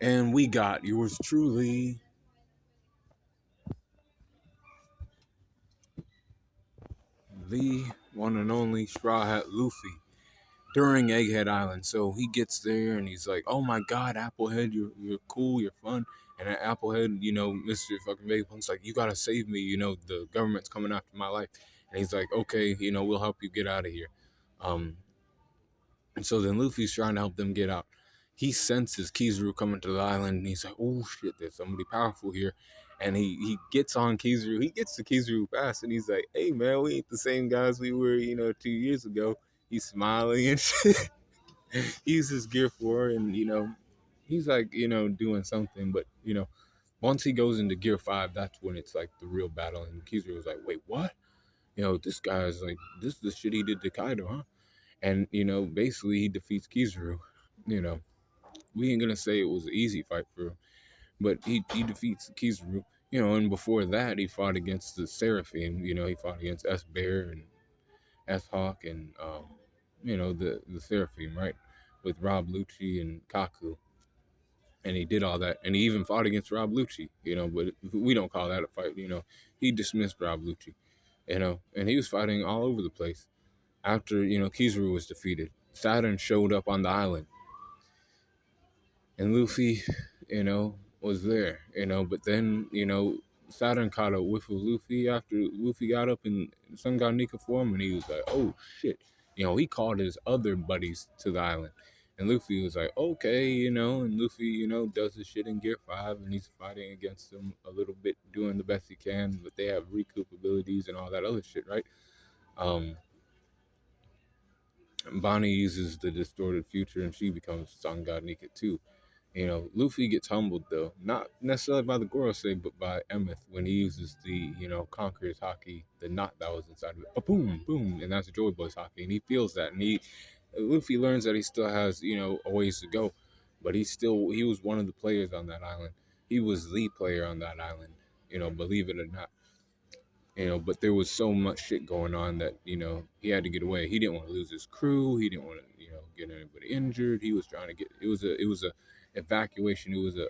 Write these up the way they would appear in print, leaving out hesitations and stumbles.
And we got yours truly, the one and only Straw Hat Luffy, during Egghead Island. So he gets there and he's like, "Oh my God, Applehead, you're cool, you're fun." And at Applehead, Mr. fucking Vegapunk's like, "You gotta save me. The government's coming after my life." And he's like, "Okay, we'll help you get out of here." Um, and so then Luffy's trying to help them get out. He senses Kizaru coming to the island, and he's like, "Oh shit, there's somebody powerful here." And he gets on Kizaru. He gets to Kizaru fast, and he's like, "Hey man, we ain't the same guys we were, 2 years ago." He's smiling and shit. He uses Gear 4, and he's like, doing something. But once he goes into Gear 5, that's when it's like the real battle. And Kizaru was like, "Wait, what? This guy's like, this is the shit he did to Kaido, huh?" And basically he defeats Kizaru. You know, we ain't gonna say it was an easy fight for him, but he defeats Kizaru. And before that he fought against the Seraphim. He fought against S Bear and S Hawk and the Seraphim, right, with Rob Lucci and Kaku. And he did all that, and he even fought against Rob Lucci. But we don't call that a fight. He dismissed Rob Lucci. And he was fighting all over the place. After Kizaru was defeated, Saturn showed up on the island, and Luffy, was there, but then, Saturn caught a whiff of Luffy after Luffy got up in Sun God Nika form, and he was like, "Oh shit." He called his other buddies to the island. And Luffy was like, "Okay," and Luffy, does his shit in Gear 5, and he's fighting against them a little bit, doing the best he can, but they have recoup abilities and all that other shit, right? Um, Bonnie uses the distorted future, and she becomes Sun God Nika too. Luffy gets humbled though, not necessarily by the Gorosei, but by Emeth when he uses the, Conqueror's Haki, the knot that was inside of it. Boom, boom, and that's Joy Boy's Haki, and he feels that, and Luffy learns that he still has, a ways to go, but he was one of the players on that island. He was the player on that island, believe it or not. But there was so much shit going on that he had to get away. He didn't want to lose his crew. He didn't want to get anybody injured. He was trying to get. It was a evacuation. It was a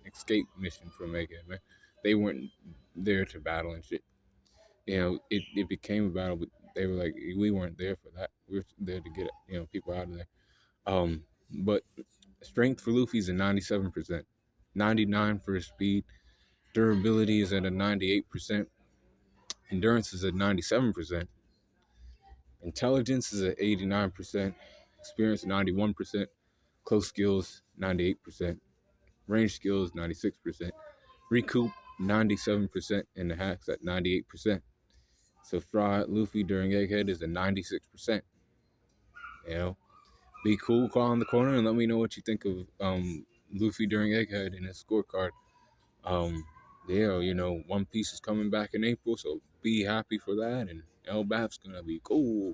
escape mission from Egghead, man. They weren't there to battle and shit. It became a battle, but they were like, we weren't there for that. We were there to get people out of there. But strength for Luffy's a 97%, 99 for his speed. Durability is at a 98%. Endurance is at 97%. Intelligence is at 89%. Experience 91%. Close skills 98%. Range skills 96%. Recoup 97%. And the hacks at 98%. So Straw Hat Luffy during Egghead is a 96%. You know, be cool, call in the corner, and let me know what you think of Luffy during Egghead in his scorecard. Um, yeah, One Piece is coming back in April, so be happy for that. And Elbaf's gonna be cool.